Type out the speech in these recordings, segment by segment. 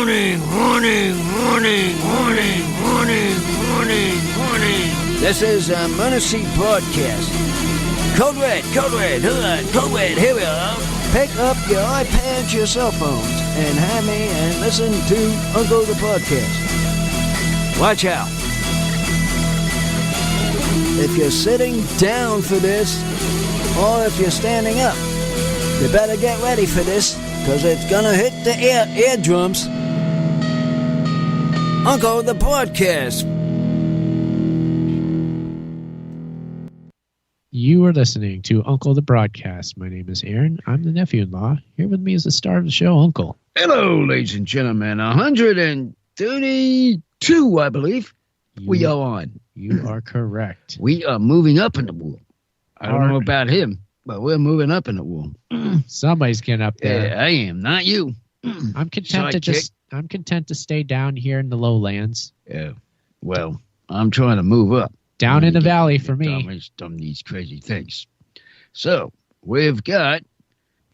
Warning, warning, warning, warning, warning, warning, warning. This is a Emergency Broadcast. Code Red, here we are. Pick up your iPads, your cell phones, and have me and listen to Uncle the Podcast. Watch out. If you're sitting down for this, or if you're standing up, you better get ready for this, because it's gonna hit the eardrums. Uncle the Podcast. You are listening to Uncle the Broadcast. My name is Aaron. I'm the nephew-in-law. Here with me is the star of the show, Uncle. Hello, ladies and gentlemen. 132, I believe. We are on. You are correct. We are moving up in the world. I don't know about him, but we're moving up in the world. Somebody's getting up there. Yeah, I am, not you. I'm content I'm content to stay down here in the lowlands. Yeah. Well, I'm trying to move up. Down in the valley for me. Done these crazy things. So, we've got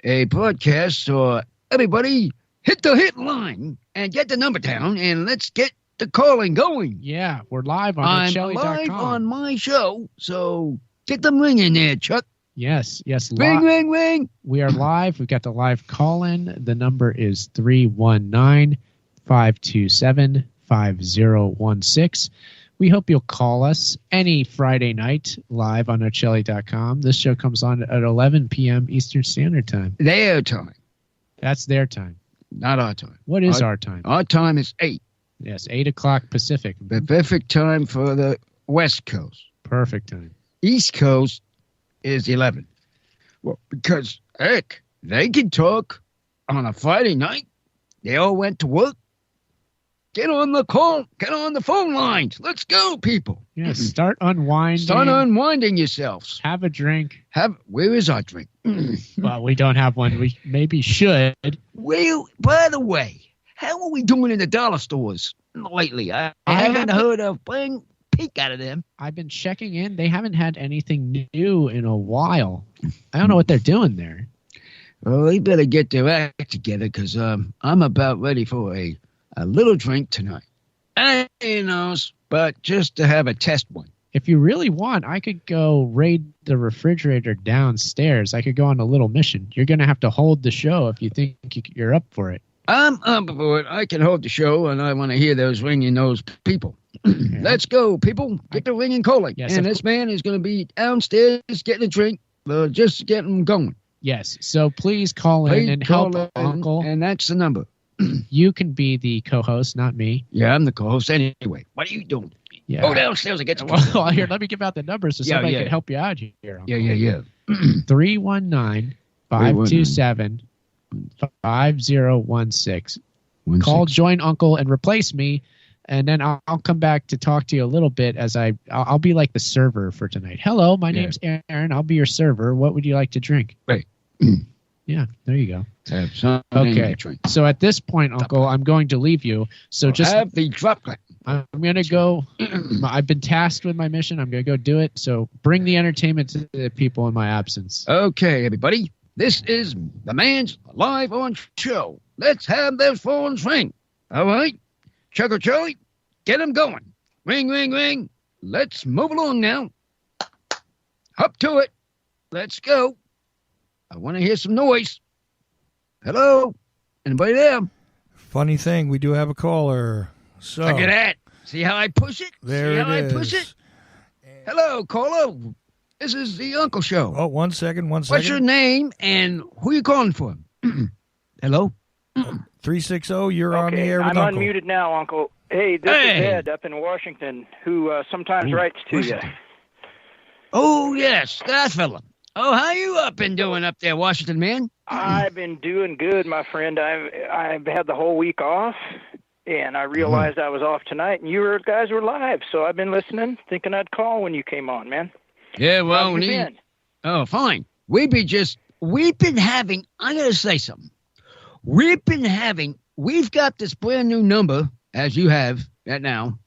a podcast, so everybody hit the hit line and get the number down, and let's get the calling going. Yeah, we're live on Shelly.com. I'm live on my show, so get them ringing there, Chuck. Yes. Ring, ring, ring. We are live. We've got the live call-in. The number is 319-527-5016. We hope you'll call us any Friday night live on Shelly.com. This show comes on at 11 p.m. Eastern Standard Time. Their time. That's their time. Not our time. What is our time? Our time is 8. Yes, 8 o'clock Pacific. The perfect time for the West Coast. Perfect time. East Coast is 11. Well, because, heck, they can talk on a Friday night. They all went to work. Get on the call. Get on the phone lines. Let's go, people. Yes, start unwinding. Start unwinding yourselves. Have a drink. Where is our drink? Well, we don't have one. We maybe should. Well, by the way, how are we doing in the dollar stores lately? I haven't heard a peek out of them. I've been checking in. They haven't had anything new in a while. I don't know what they're doing there. Well, they better get their act together, because I'm about ready for a little drink tonight. But just to have a test one. If you really want, I could go raid the refrigerator downstairs. I could go on a little mission. You're going to have to hold the show if you think you're up for it. I'm up for it. I can hold the show, and I want to hear those ringing those people. Okay. Let's go, people. Get the ringing calling. Yes, and this man is going to be downstairs getting a drink. Just get them going. Yes, so please call in and help Uncle. And that's the number. You can be the co-host, not me. Yeah, I'm the co-host anyway. What are you doing? Yeah. Go downstairs and get some. Well, here, let me give out the numbers so somebody can help you out here. Uncle. Yeah. 319-527-5016. Call, join Uncle, and replace me, and then I'll come back to talk to you a little bit as I'll be like the server for tonight. Hello, my name's Aaron. I'll be your server. What would you like to drink? Right. Yeah, there you go. Have something okay. So at this point, Uncle, I'm going to leave you. So just have the drop. I'm going to go. I've been tasked with my mission. I'm going to go do it. So bring the entertainment to the people in my absence. Okay, everybody. This is the man's live on show. Let's have those phones ring. All right? Chuck or Charlie, get them going. Ring, ring, ring. Let's move along now. Up to it. Let's go. I want to hear some noise. Hello? Anybody there? Funny thing, we do have a caller. So look at that. See how I push it? There See it how is. I push it? Hello, caller. This is the Uncle Show. Oh, one second. What's your name and who you calling for? Hello? 360, you're on the air with I'm Uncle. unmuted now, Uncle. Hey, this is Ed up in Washington, who sometimes writes to you. Oh, yes, that fella. Oh, how you been doing up there, Washington, man? I've been doing good, my friend. I've had the whole week off, and I realized I was off tonight, and you guys were live, so I've been listening, thinking I'd call when you came on, man. Yeah, well, how you been? Oh, fine. We've been having, I'm going to say something. We've got this brand new number, as you have right now.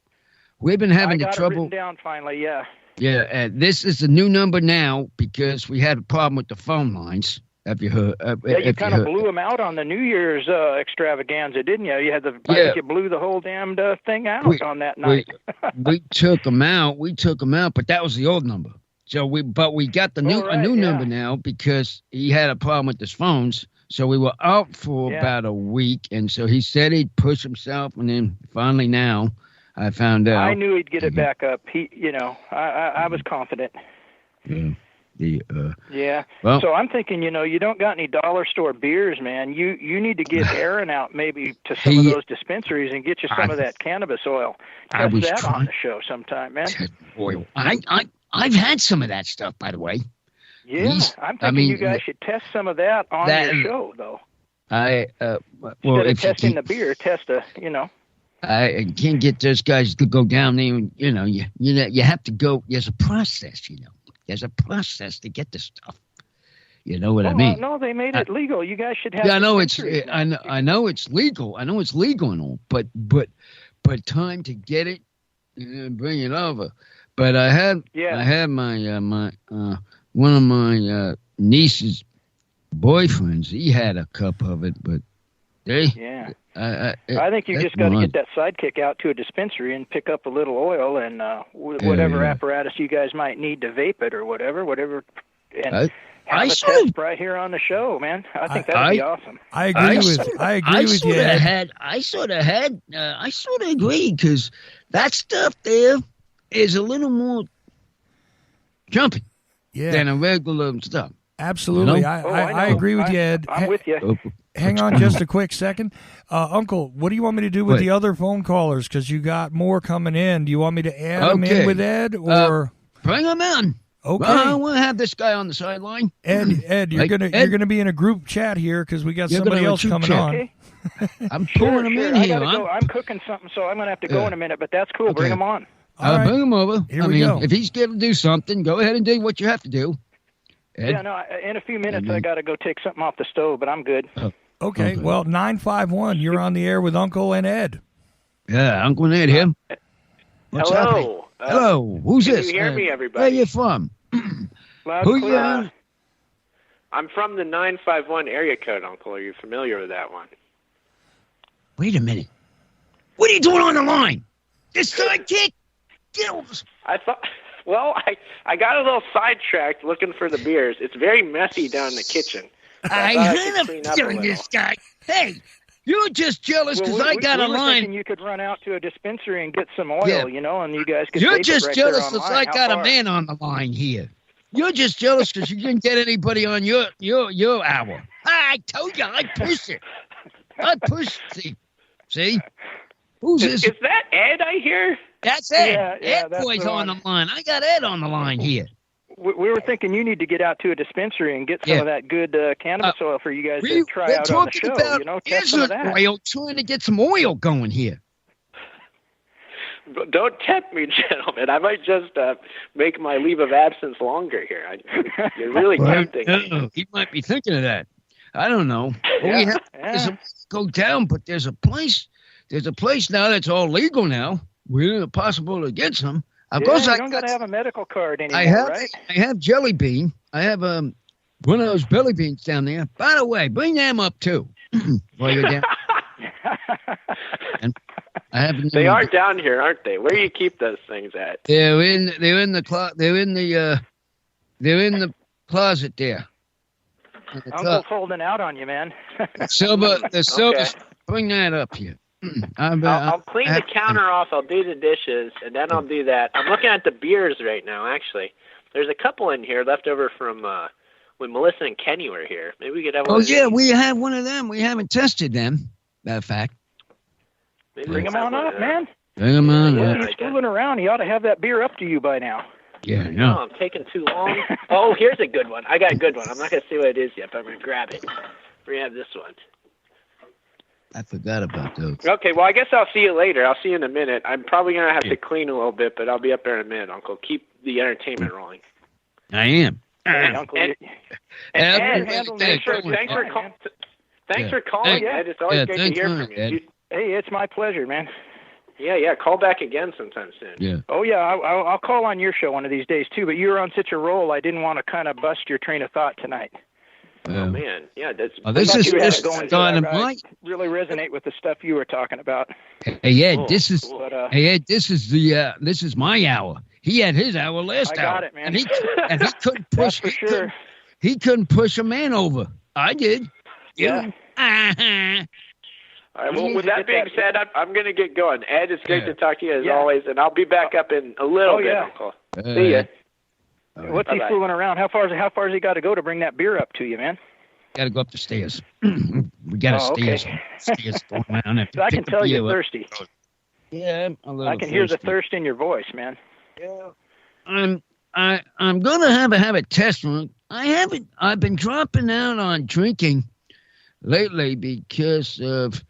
We've been having the trouble. I got it written down finally, yeah. Yeah, this is the new number now because we had a problem with the phone lines. Have you heard? Yeah, you kind of blew them out on the New Year's extravaganza, didn't you? You had I think you blew the whole damned thing out on that night. We took them out. But that was the old number. So we got the new a new number now because he had a problem with his phones. So we were out for about a week, and so he said he'd push himself, and then finally now I found out. I knew he'd get it back up. I was confident. Yeah. Well, so I'm thinking, you don't got any dollar store beers, man. You need to get Aaron out maybe to some of those dispensaries and get you some of that cannabis oil. Test that on the show sometime, man. Oil. I've had some of that stuff, by the way. Yeah, I'm thinking you guys should test some of that on your show, though. Instead of testing the beer, test I can't get those guys to go down there. You have to go. There's a process, There's a process to get this stuff. You know what I mean? No, they made it legal. You guys should have. Yeah, I know it's. I know it's legal. I know it's legal and all. But time to get it and bring it over. But I had my one of my niece's boyfriends. He had a cup of it, but they. Yeah. I think you just got to get that sidekick out to a dispensary and pick up a little oil and whatever apparatus you guys might need to vape it or whatever, and have a test right here on the show, man. I think that'd be awesome. I agree with you. I sort of agree because that stuff there is a little more jumpy than a regular stuff. Absolutely. I agree with you, Ed. I'm with you. Hang on just a quick second. Uncle, what do you want me to do with the other phone callers? Because you got more coming in. Do you want me to add them in with Ed? Or bring them in. Okay. Well, I want to have this guy on the sideline. Ed, you're gonna be in a group chat here because we got somebody else coming on. Okay. I'm pulling them in here. I'm cooking something, so I'm going to have to go in a minute, but that's cool. Okay. Bring him on. I'll bring him over. Here we go. If he's going to do something, go ahead and do what you have to do. Ed? Yeah, no, in a few minutes I got to go take something off the stove, but I'm good. Okay, well, 951, you're on the air with Uncle and Ed. Yeah, Uncle and Ed here. What's Hello. Hello. Who's can this? Can you hear me, everybody? Where you from? Who you on? I'm from the 951 area code, Uncle. Are you familiar with that one? Wait a minute. What are you doing on the line? This sidekick? Get over. I got a little sidetracked looking for the beers. It's very messy down in the kitchen. I had a feeling this guy. Hey, you're just jealous because I got a line. You could run out to a dispensary and get some oil, and you guys could. You're just right jealous because I got a man on the line here. You're just jealous because you didn't get anybody on your hour. I told you I pushed it. I pushed it. See? Who's this? Is that Ed I hear? That's Ed. Ed boy's on the line. I got Ed on the line here. We were thinking you need to get out to a dispensary and get some of that good cannabis oil for you guys to try out on the show. Test some of that. Trying to get some oil going here. Don't tempt me, gentlemen. I might just make my leave of absence longer here. You're really tempting. He might be thinking of that. I don't know. We have to go down, but there's a place. There's a place now that's all legal now. We're possible to get some. Of course, you don't got to have a medical card anymore, right? I have jelly bean. I have one of those belly beans down there. By the way, bring them up too while you're down. And I have. They are down here, aren't they? Where do you keep those things at? They're in the closet there. Uncle's holding out on you, man. The silver. Okay. Bring that up here. I'll clean the counter off. I'll do the dishes, and then I'll do that. I'm looking at the beers right now, actually. There's a couple in here left over from when Melissa and Kenny were here. Maybe we could have one of these. We have one of them. We haven't tested them, matter of fact. Bring them on up, man. Bring them on up. He's fooling around. He ought to have that beer up to you by now. Yeah, no. I'm taking too long. Oh, here's a good one. I got a good one. I'm not going to see what it is yet, but I'm going to grab it. We have this one. I forgot about those. Okay, well, I guess I'll see you later. I'll see you in a minute. I'm probably going to have to clean a little bit, but I'll be up there in a minute, Uncle. Keep the entertainment rolling. I am. Hey, Uncle. Thanks for calling, Ed. It's always great to hear from you. Hey, it's my pleasure, man. Yeah. Call back again sometime soon. Yeah. Oh, yeah. I'll call on your show one of these days, too. But you were on such a roll, I didn't want to kind of bust your train of thought tonight. Oh man, yeah, that's. This is just dynamite. Really resonate with the stuff you were talking about. Hey Ed, this is this is my hour. He had his hour last hour. I got it, man. And he couldn't push. For sure. He couldn't push a man over. I did. Yeah. All right. Well, with that being said, I'm going to get going. Ed, it's great to talk to you as always, and I'll be back up in a little bit, Uncle. See ya. What's he fooling around? How far has he got to go to bring that beer up to you, man? Got to go up the stairs. We got stairs going around. So I can tell you're thirsty. Yeah, I'm a little I can hear the thirst in your voice, man. Yeah. I'm gonna have a test run. I've been dropping out on drinking lately because of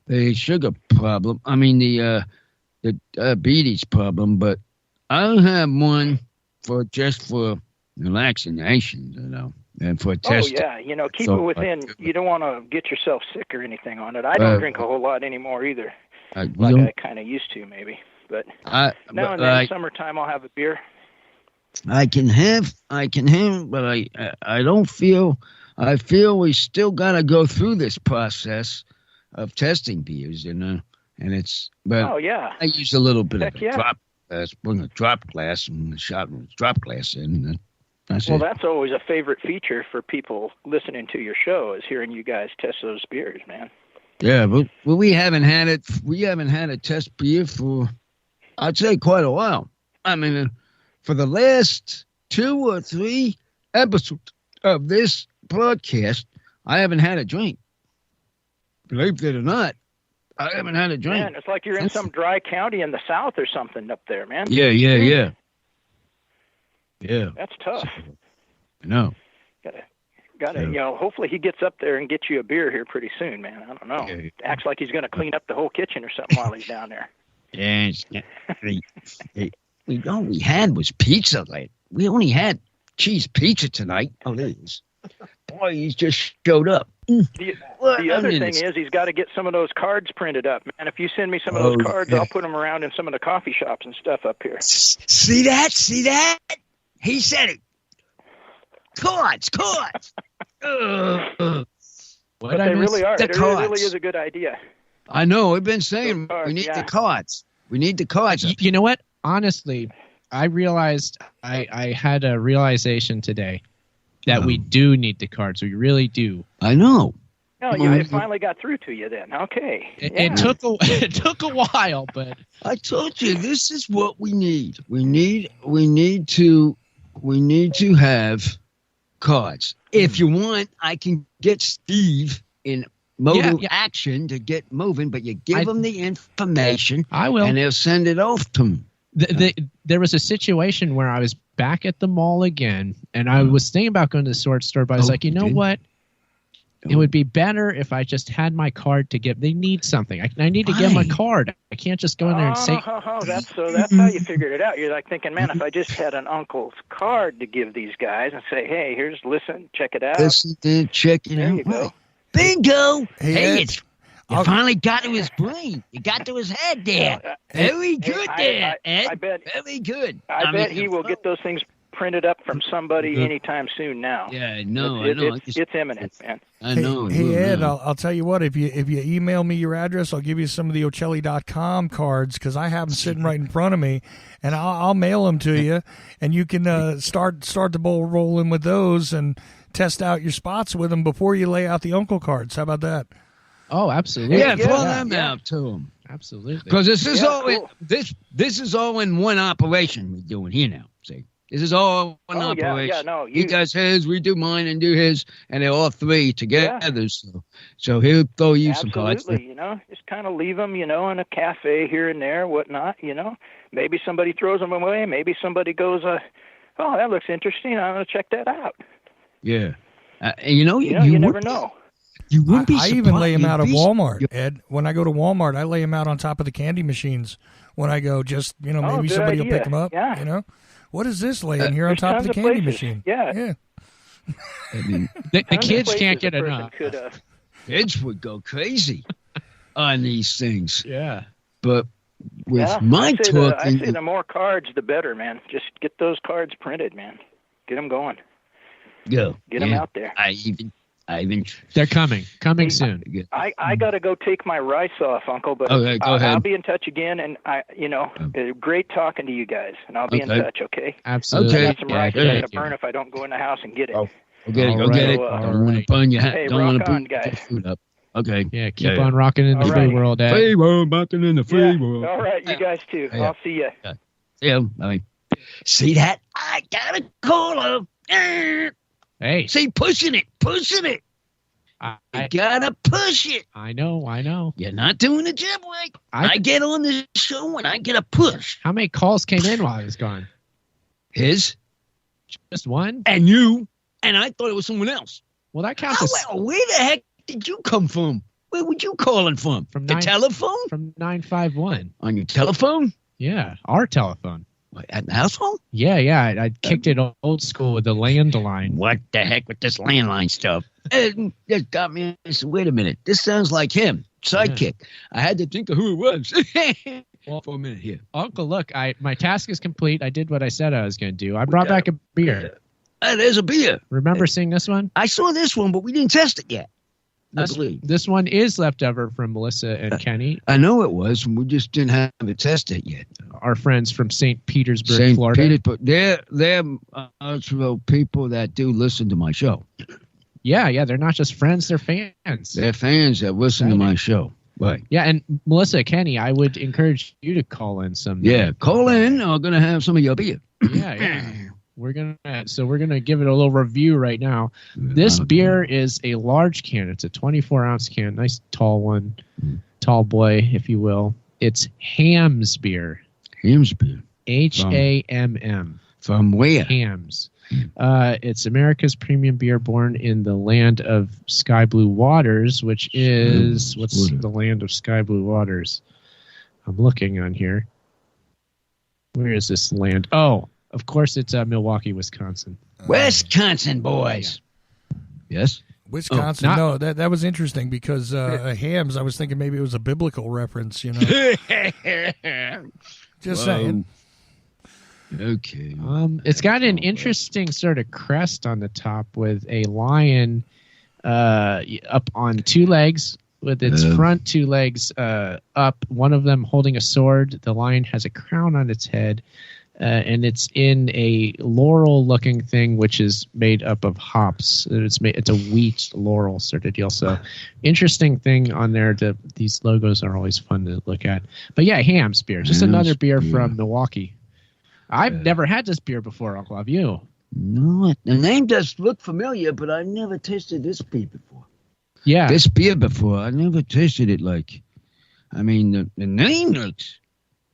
the sugar problem. I mean the diabetes problem, but I'll have one for relaxation, and for testing. Oh yeah, keep it within. You don't want to get yourself sick or anything on it. I don't drink a whole lot anymore either. I kind of used to maybe, but now and then summertime I'll have a beer. I can have, but I don't feel. I feel we still got to go through this process of testing beers, and it's. But I use a little bit of a drop. Bring a drop glass and a shot with a drop glass in. That's always a favorite feature for people listening to your show is hearing you guys test those beers, man. Yeah, but we haven't had it. We haven't had a test beer for, I'd say, quite a while. I mean, for the last 2 or 3 episodes of this broadcast, I haven't had a drink. Believe it or not, I haven't had a drink. Man, it's like you're in some dry county in the South or something up there, man. Yeah. Yeah. That's tough. I know. Gotta, hopefully he gets up there and gets you a beer here pretty soon, man. I don't know. Yeah. Acts like he's going to clean up the whole kitchen or something while he's down there. Yeah. All we had was pizza. We only had cheese pizza tonight. Oh, there he is. Boy, he's just showed up. The other thing is he's got to get some of those cards printed up, man. If you send me some of those cards, I'll put them around in some of the coffee shops and stuff up here. See that? He said it. Cards. But they really are. It really is a good idea. I know. We've been saying we need the cards. We need the cards. You know what? Honestly, I realized I had a realization today that we do need the cards. We really do. I know. No, it finally got through to you then. Okay. It took a while, but I told you this is what we need. We need to have cards. If you want, I can get Steve in motor action to get moving, but you give him the information. I will, and he'll send it off to him. There was a situation where I was back at the mall again, and I was thinking about going to the sword store, but I was like, you know what? It would be better if I just had my card to give. They need something. I need to give my card. I can't just go in there and say. That's how you figured it out. You're like thinking, man, if I just had an uncle's card to give these guys and say, hey, listen, check it out. Listen, check it out. There you go. Bingo! Hey, you finally got to his brain. You got to his head there. Very good there, Ed. I bet. Very good. I bet he will get those things printed up from somebody anytime soon now. Yeah, I know. I know. It's imminent, man. I know. Hey Ed, I'll tell you what. If you email me your address, I'll give you some of the Ocelli.com cards because I have them sitting right in front of me, and I'll mail them to you, and you can start the ball rolling with those and test out your spots with them before you lay out the uncle cards. How about that? Oh, absolutely. Yeah, throw them out to them. Absolutely. Because this is this is all in one operation we're doing here now. See, this is all one operation. Yeah, no, he does his, we do mine, and do his, and they're all three together. So he'll throw you some cards. Absolutely. Just kind of leave them, in a cafe here and there, whatnot. Maybe somebody throws them away. Maybe somebody goes, "Oh, that looks interesting. I'm going to check that out." Yeah. You never know. You would be I even lay them out at Walmart, Ed. When I go to Walmart, I lay them out on top of the candy machines. When I go, just maybe somebody will pick them up. Yeah. What is this laying here on top of the candy machine? Yeah. I mean, the kids can't get enough. Kids would go crazy on these things. Yeah. But with my talking, I say the more cards, the better, man. Just get those cards printed, man. Get them going. Go. Get them out there. They're coming soon. I got to go take my rice off, Uncle, but okay, go ahead. I'll be in touch again, and great talking to you guys, and I'll be in touch, okay? Absolutely. I got some rice I got to burn if I don't go in the house and get it. Go get it. Go get it. Don't want to burn your hat. Hey, don't want to burn your food up. Okay. Yeah, keep on rocking in the free world, Dad. Free world, rocking in the free world. All right, you guys too. I'll see you. Yeah, see that? I gotta call him. Hey. See, pushing it. You gotta push it. I know. You're not doing the job right. I get on the show when I get a push. How many calls came in while I was gone? His. Just one? And you. And I thought it was someone else. Well, that counts. Where the heck did you come from? Where would you calling from? From the telephone? From 951. On your telephone? Yeah, our telephone. What, at the house phone? Yeah. I kicked it old school with the landline. What the heck with this landline stuff? It just got me. Wait a minute. This sounds like him. Sidekick. Yeah. I had to think of who it was. Well, for a minute here. Uncle, look, my task is complete. I did what I said I was going to do. I brought back a beer. There's a beer. Remember seeing this one? I saw this one, but we didn't test it yet. This one is leftover from Melissa and Kenny. I know it was. We just didn't have it tested yet. Our friends from St. Petersburg, Florida. They're also people that do listen to my show. Yeah. They're not just friends. They're fans. They're fans that listen to my show. Right. Yeah, and Melissa, Kenny, I would encourage you to call in some. Yeah, call in. I'm going to have some of your beer. Yeah. We're gonna give it a little review right now. This beer is a large can. It's a 24-ounce can, nice tall one, tall boy, if you will. It's Hamm's beer. Hamm's beer. Hamm. From where? Hamm's. It's America's premium beer, born in the land of sky blue waters, which is the land of sky blue waters? I'm looking on here. Where is this land? Oh. Of course, it's Milwaukee, Wisconsin. Wisconsin boys. Yes? Wisconsin. No, that was interesting because Hams, I was thinking maybe it was a biblical reference, Just saying. Okay. It's got an interesting sort of crest on the top with a lion up on two legs, with its front two legs up, one of them holding a sword. The lion has a crown on its head. And it's in a laurel-looking thing, which is made up of hops. It's a wheat laurel sort of deal. So, interesting thing on there. These logos are always fun to look at. But yeah, Hamm's beer, just another beer from Milwaukee. I've never had this beer before, Uncle. Have you? No, the name does look familiar, but I never tasted this beer before. Yeah, this beer before. I never tasted it. The name looks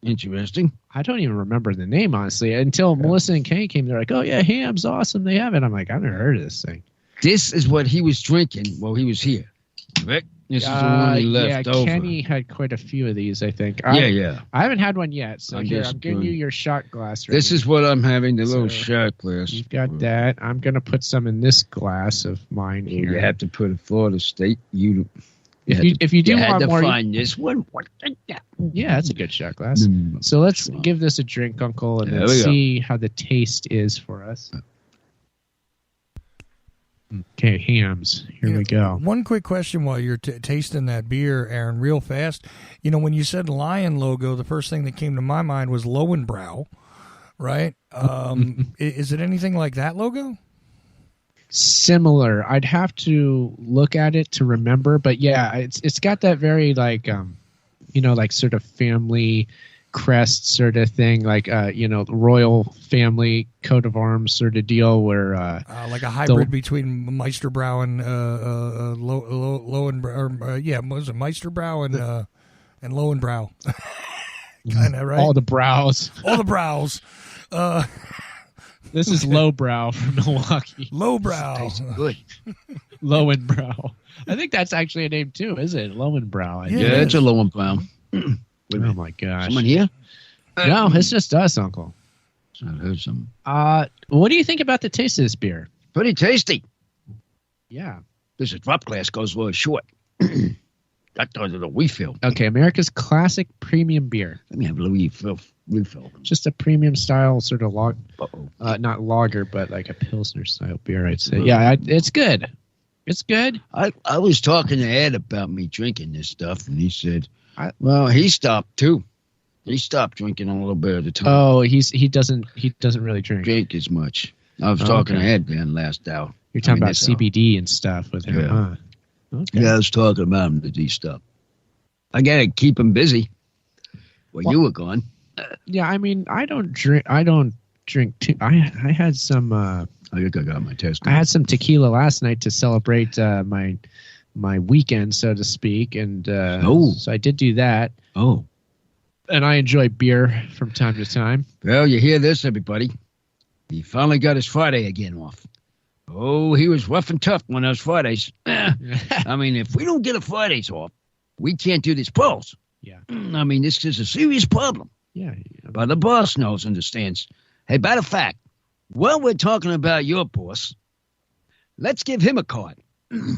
interesting. I don't even remember the name, honestly, until Melissa and Kenny came. They're like, oh, yeah, Hamm's awesome. They have it. I'm like, I've never heard of this thing. This is what he was drinking while he was here. Correct? This is the one he left over. Kenny had quite a few of these, I think. Yeah. I haven't had one yet, so I'm giving you your shot glass. This is what I'm having, the little shot glass. You've got that. I'm going to put some in this glass of mine here. You have to put a Florida State. If you do want more, find this one. Yeah, that's a good shot glass. So let's give this a drink, Uncle, and then see how the taste is for us. Okay, Hamm's. Here we go. One quick question while you're tasting that beer, Aaron, real fast. When you said lion logo, the first thing that came to my mind was Lowenbrow, right? Is it anything like that logo? Similar. I'd have to look at it to remember, but yeah, it's got that very sort of family crest sort of thing, the royal family coat of arms sort of deal, where like a hybrid between Meisterbrow and Lowenbrow. Was it Meisterbrow and Lowenbrow? Kind of right. All the brows. This is Lowbrow from Milwaukee. Lowbrow. Good. Lowenbrow. I think that's actually a name too, is it? Lowenbrow. Yeah, it's a Lowenbrow. Oh my gosh. Someone here? No, it's just us, Uncle. I heard some. What do you think about the taste of this beer? Pretty tasty. Yeah. This drop glass goes really short. thought it was a refill. Okay, America's classic premium beer. Let me have a refill. Just a premium style sort of not lager, but like a Pilsner style beer, I'd say. Yeah, it's good. It's good. I was talking to Ed about me drinking this stuff, and he said, well, he stopped too. He stopped drinking a little bit at a time. Oh, he doesn't really drink as much. I was talking to Ed then last hour. You're talking about CBD and stuff with him, huh? Okay. Yeah, I was talking about him to do stuff. I gotta keep him busy. Well, you were gone. Yeah, I mean, I don't drink too. I had some. I think I got my test. I had some tequila last night to celebrate my weekend, so to speak, and so I did do that. Oh, and I enjoy beer from time to time. Well, you hear this, everybody? He finally got his Friday again off. Oh, he was rough and tough on those Fridays. I mean, if we don't get a Fridays off, we can't do these polls. Yeah. I mean, this is a serious problem. Yeah. But the boss understands. Hey, matter of fact, while we're talking about your boss, let's give him a card.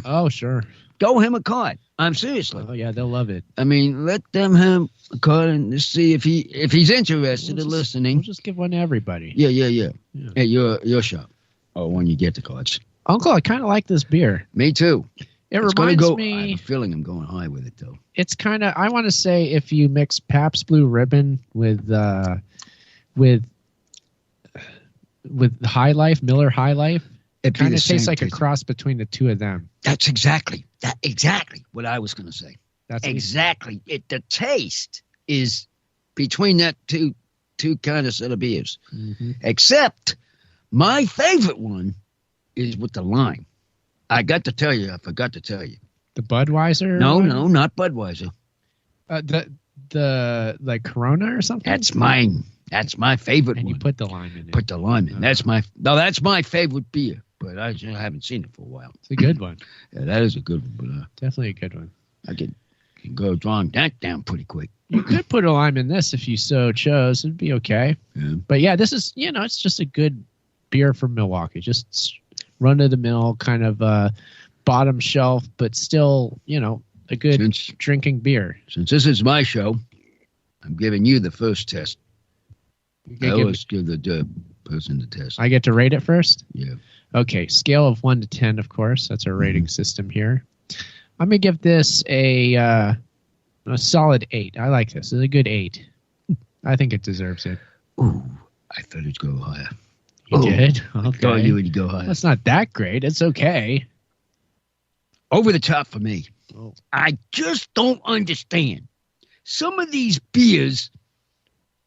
Oh, sure. Go him a card. I'm seriously. Oh, yeah, they'll love it. I mean, let them have a card and just see if he's interested in listening. We'll just give one to everybody. Yeah. At your shop. Oh, when you get the cards. Uncle, I kind of like this beer. Me too. It reminds me. I have a feeling I'm going high with it, though. It's kind of. I want to say if you mix Pabst Blue Ribbon with High Life, Miller High Life, it kind of tastes like a cross between the two of them. That's exactly what I was going to say. That's exactly it. The taste is between that two kind of set of beers, except my favorite one is with the lime. I forgot to tell you. The Budweiser? No, not Budweiser. The like Corona or something? That's mine. That's my favorite one. And you put the lime in it. Put the lime in. That's my favorite beer, but I haven't seen it for a while. It's a good one. Yeah, that is a good one. But definitely a good one. I can go drawing that down pretty quick. You could put a lime in this if you so chose. It'd be okay. Yeah. But yeah, this is, it's just a good beer from Milwaukee. Just run of the mill, kind of bottom shelf, but still, a good drinking beer. Since this is my show, I'm giving you the first test. I always give the person the test. I get to rate it first? Yeah. Okay, scale of 1 to 10, of course. That's our rating system here. I'm going to give this a solid 8. I like this. It's a good 8. I think it deserves it. Ooh, I thought it'd go higher. You did? Okay. I thought you would go higher. That's not that great. It's okay. Over the top for me. Oh. I just don't understand. Some of these beers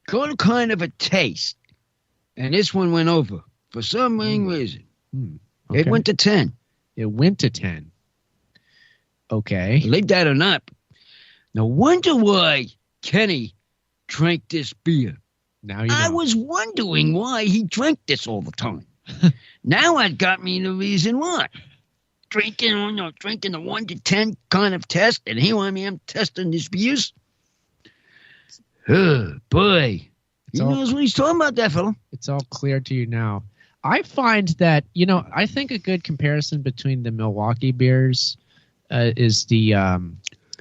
got kind of a taste, and this one went over for some reason. Okay. It went to 10. It went to 10. Okay. Believe that or not. No wonder why Kenny drank this beer. Now you know. I was wondering why he drank this all the time. Now it got me the reason why. Drinking the 1 to 10 kind of test, and here I am testing this beers. Oh, boy. He knows what he's talking about, that fellow. It's all clear to you now. I find that, I think a good comparison between the Milwaukee beers is the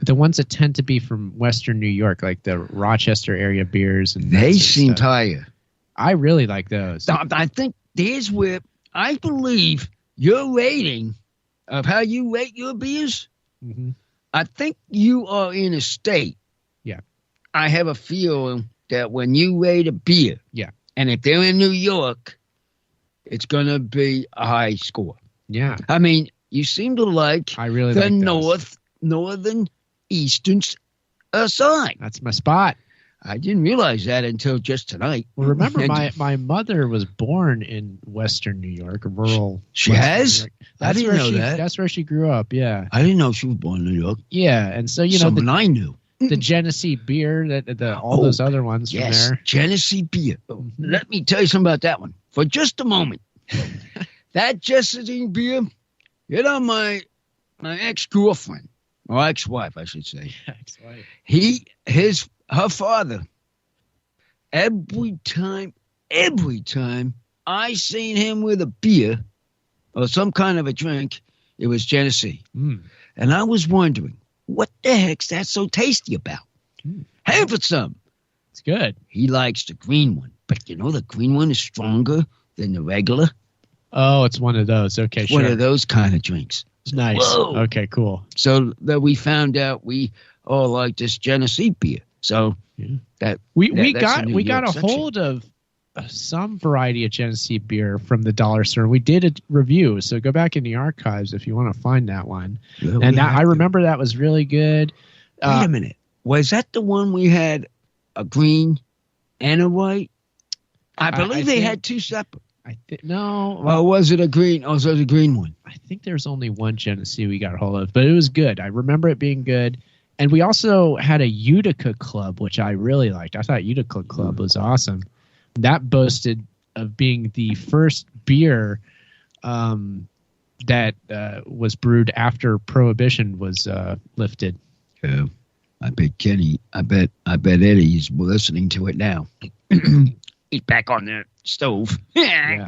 ones that tend to be from Western New York, like the Rochester area beers. And they seem higher. I really like those. I think there's where I believe your rating of how you rate your beers, I think you are in a state. Yeah. I have a feeling that when you rate a beer, and if they're in New York, it's going to be a high score. Yeah. I mean, you seem to like the northern eastern side. That's my spot. I didn't realize that until just tonight. Well, remember, my mother was born in Western New York, rural. She has? I didn't know that. That's where she grew up, yeah. I didn't know she was born in New York. Yeah, and so, I knew. The Genesee beer, all those other ones from there. Genesee beer. Let me tell you something about that one for just a moment. That Genesee beer, my ex-girlfriend, or ex-wife, I should say. Ex-wife. Her father, every time I seen him with a beer or some kind of a drink, it was Genesee. And I was wondering, what the heck's that so tasty about? Have it some. It's good. He likes the green one, but the green one is stronger than the regular. Oh, it's one of those. Okay, One of those kind of drinks. Nice. Whoa. Okay, cool. So that we found out we all like this Genesee beer. So we got a hold of some variety of Genesee beer from the Dollar Store. We did a review, so go back in the archives if you want to find that one. Yeah, and I remember that was really good. Wait a minute. Was that the one we had a green and a white? I believe they had two separate. No. Well, was it a green? Oh, so it was a green one. I think there's only one Genesee we got a hold of, but it was good. I remember it being good. And we also had a Utica Club, which I really liked. I thought Utica Club was awesome. That boasted of being the first beer that was brewed after Prohibition was lifted. Yeah. I bet Eddie's listening to it now. He's back on the stove. Yeah,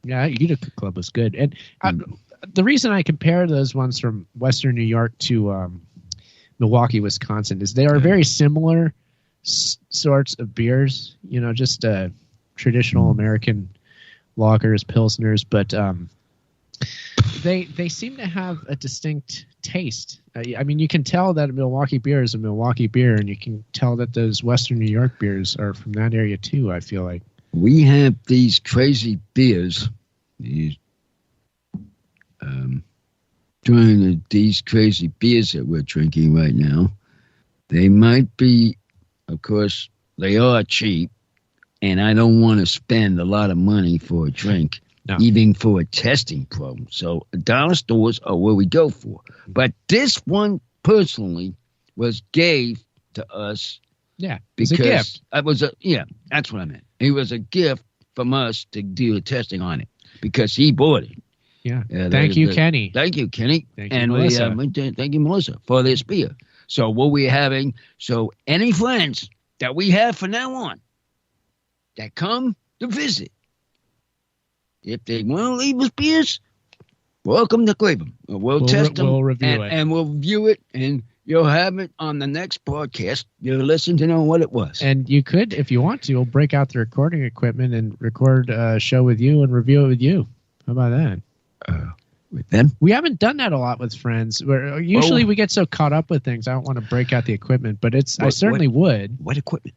Utica Club was good. And the reason I compare those ones from Western New York to Milwaukee, Wisconsin, is they are very similar sorts of beers. Just traditional American lagers, pilsners, but they seem to have a distinct taste. I mean, you can tell that a Milwaukee beer is a Milwaukee beer, and you can tell that those Western New York beers are from that area too, I feel like. We have these crazy beers. These crazy beers that we're drinking right now. They might be, of course, they are cheap, and I don't want to spend a lot of money for a drink. No. Even for a testing program. So dollar stores are where we go for. But this one personally was gave to us. Yeah, because a gift. That's what I meant. It was a gift from us to do the testing on it because he bought it. Yeah. Thank you, Kenny. Thank you, Kenny. Thank you, Melissa. Thank you, Melissa, for this beer. So what we're having, any friends that we have from now on that come to visit, if they want to leave us beers, welcome to Cleveland. We'll test them. We'll review it. And we'll review it, and you'll have it on the next podcast. You'll listen to know what it was. And you could, if you want to, we'll break out the recording equipment and record a show with you and review it with you. How about that? With them? We haven't done that a lot with friends. Usually we get so caught up with things, I don't want to break out the equipment, but I certainly would. What equipment?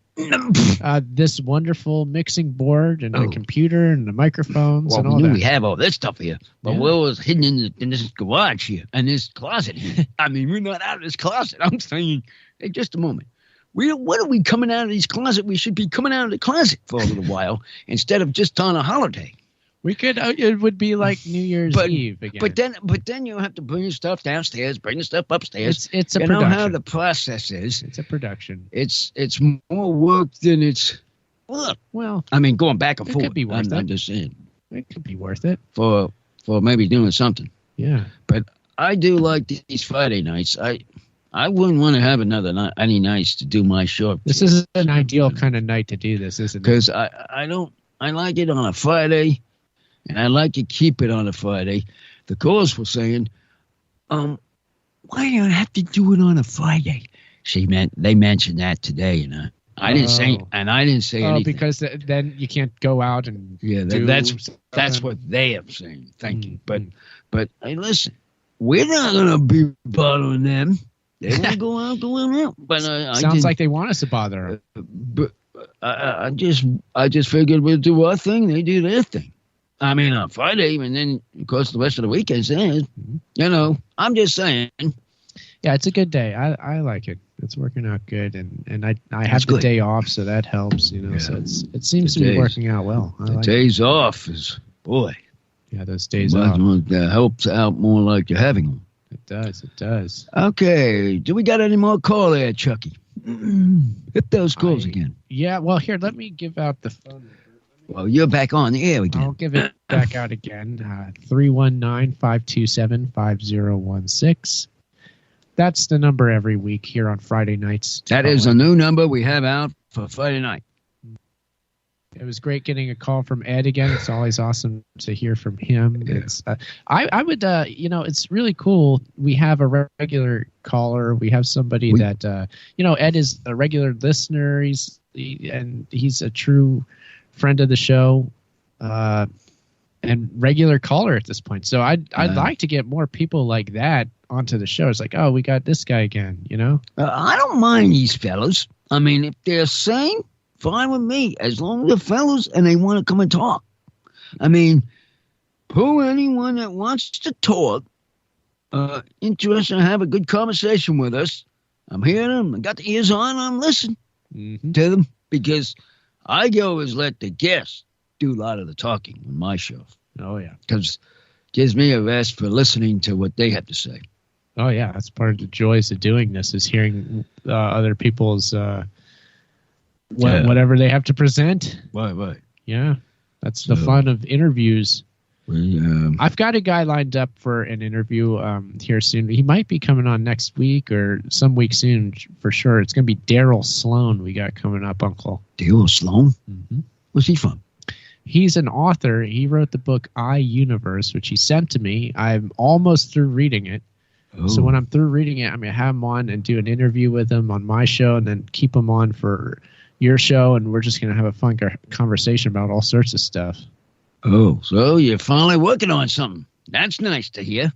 This wonderful mixing board and a computer and the microphones and all that. We have all this stuff here, but Will was hidden in this garage here, in this closet here. I mean, we're not out of this closet. I'm saying, hey, just a moment. What are we coming out of this closet? We should be coming out of the closet for a little while instead of just on a holiday. We could. It would be like New Year's Eve again. But then you have to bring your stuff downstairs, bring the stuff upstairs. It's a production. You know how the process is. It's a production. It's more work than it's. Well, I mean, going back and forth. It could be worth it. I'm just saying. It could be worth it for maybe doing something. Yeah. But I do like these Friday nights. I wouldn't want to have any nights to do my show. This is an ideal kind of night to do this, isn't it? Because I like it on a Friday. And I like to keep it on a Friday. The callers were saying, why do you have to do it on a Friday? They mentioned that today, and I didn't say anything. Because then you can't go out and that's what they are saying. Thank you. But hey, listen, we're not gonna be bothering them. They want to go out. But sounds like they want us to bother them. But I just figured we'll do our thing. They do their thing. I mean, on Friday, and then, of course, the rest of the weekends. I'm just saying. Yeah, it's a good day. I like it. It's working out good, and I have the day off, so that helps. So it seems to be working out well. The days off is Yeah, those days off. That helps out more like you're having them. It does. Okay, do we got any more call there, Chucky? Hit those calls again. Yeah. Well, here, let me give out the phone number. Well, you're back on the air again. I'll give it back out again. 319-527-5016. That's the number every week here on Friday nights. That is a new number we have out for Friday night. It was great getting a call from Ed again. It's always awesome to hear from him. Yeah. It's I would it's really cool. We have a regular caller. We have somebody that Ed is a regular listener. He's a true friend of the show. And regular caller at this point. So I'd like to get more people like that onto the show. It's like, oh, we got this guy again, I don't mind these fellas. I mean, if they're sane, fine with me, as long as they're fellas and they want to come and talk. I mean, who anyone that wants to talk, interested in have a good conversation with us, I'm hearing them. I got the ears on. I'm listening to them because I always let the guests do a lot of the talking on my show. Oh, yeah. Because it gives me a rest for listening to what they have to say. Oh, yeah. That's part of the joys of doing this is hearing other people's whatever they have to present. Right. Yeah. That's the fun of interviews. I've got a guy lined up for an interview here soon. He might be coming on next week or some week soon for sure. It's going to be Daryl Sloan we got coming up, Uncle. Daryl Sloan? Mm-hmm. Where's he from? He's an author. He wrote the book I, Universe, which he sent to me. I'm almost through reading it. Oh. So when I'm through reading it, I'm going to have him on and do an interview with him on my show and then keep him on for your show. And we're just going to have a fun conversation about all sorts of stuff. Oh, so you're finally working on something. That's nice to hear.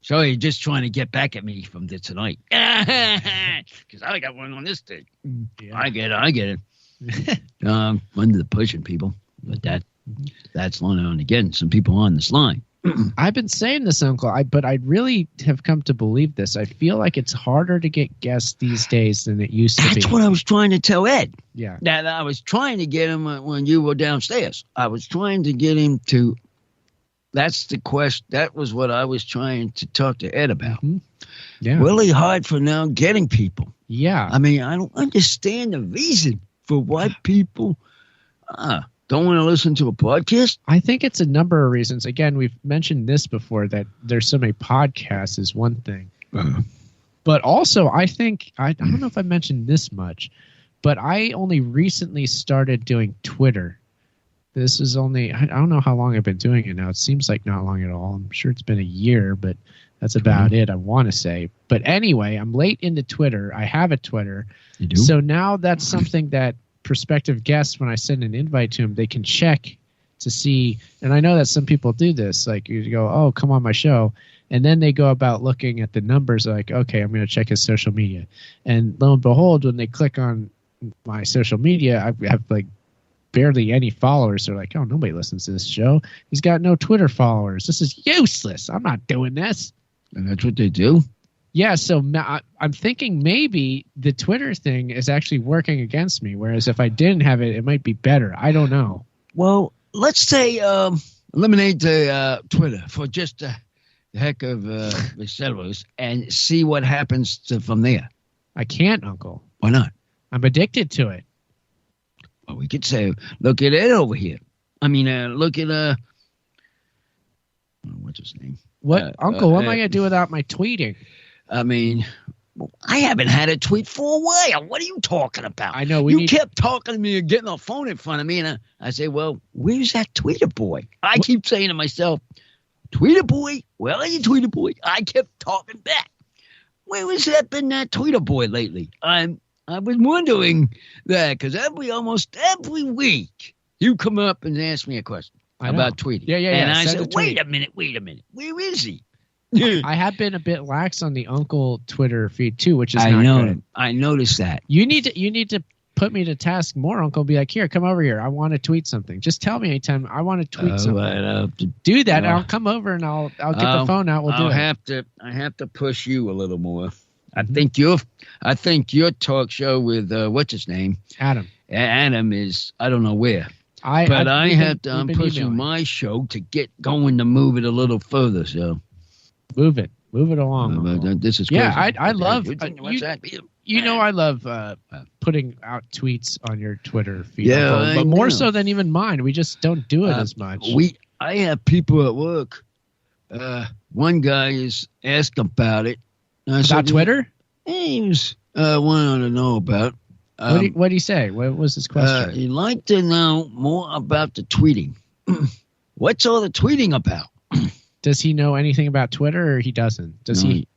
So you're just trying to get back at me from tonight. Because I got one on this thing. Yeah. I get it. Under the pushing people. But that's long on again. Some people on this line. I've been saying this, Uncle, but I really have come to believe this. I feel like it's harder to get guests these days than it used to be. That's what I was trying to tell Ed. Yeah. That I was trying to get him when you were downstairs. I was trying to get him to. That's the question. That was what I was trying to talk to Ed about. Mm-hmm. Yeah. Really hard for now getting people. Yeah. I mean, I don't understand the reason for why people don't want to listen to a podcast. I think it's a number of reasons. Again, we've mentioned this before, that there's so many podcasts is one thing. But also, I think, I don't know if I mentioned this much, but I only recently started doing Twitter. This is only, I don't know how long I've been doing it now. It seems like not long at all. I'm sure it's been a year, but that's about it, I want to say. But anyway, I'm late into Twitter. I have a Twitter. You do? So now that's something that prospective guests, when I send an invite to them, they can check to see. And I know that some people do this. Like you go, oh, come on my show. And then they go about looking at the numbers like, okay, I'm going to check his social media. And lo and behold, when they click on my social media, I have like barely any followers. They're like, oh, nobody listens to this show. He's got no Twitter followers. This is useless. I'm not doing this. And that's what they do? Yeah, so I'm thinking maybe the Twitter thing is actually working against me, whereas if I didn't have it, it might be better. I don't know. Well, let's say eliminate the Twitter for just the heck of the settlers and see what happens from there. I can't, Uncle. Why not? I'm addicted to it. Well, we could say, look at Ed over here. I mean, look at, what's his name? What, Uncle, what am I going to do without my tweeting? I mean, I haven't had a tweet for a while. What are you talking about? I know. You kept talking to me and getting the phone in front of me, and I say, well, where's that tweeter boy? I keep saying to myself, tweeter boy? Where are you, tweeter boy? I kept talking back. Where has that been, that tweeter boy lately? I was wondering that because almost every week you come up and ask me a question about tweeting. Yeah. And I said, wait a minute. Where is he? I have been a bit lax on the Uncle Twitter feed too, which is not good. I noticed that. You need to put me to task more, Uncle. Be like, here, come over here. I want to tweet something. Just tell me anytime I want to tweet something. Do that. I'll come over and I'll get the phone out. We'll do it. I have to push you a little more. I think your talk show with what's his name? Adam. Adam is I don't know where. I'm pushing emailing my show to get going to move it a little further. So. Move it along. This is crazy. Yeah, I love. You know, I love putting out tweets on your Twitter feed. Yeah, but more so than even mine. We just don't do it as much. I have people at work. One guy is asked about it. About Twitter? He was wanting to know about. What did he say? What was his question? He'd like to know more about the tweeting. What's all the tweeting about? Does he know anything about Twitter, or he doesn't?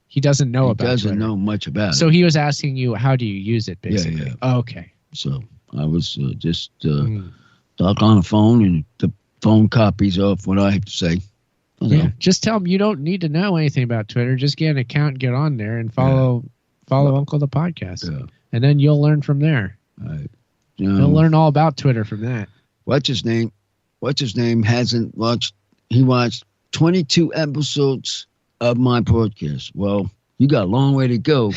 He doesn't know about Twitter? He doesn't know much about it. So he was asking you, how do you use it, basically? Yeah. Oh, okay. So I was just talk on the phone, and the phone copies of what I have to say. Yeah. Just tell him you don't need to know anything about Twitter. Just get an account and get on there and follow Uncle the podcast. Yeah. And then you'll learn from there. You'll learn all about Twitter from that. What's his name hasn't watched. He watched 22 episodes of my podcast. Well, you got a long way to go.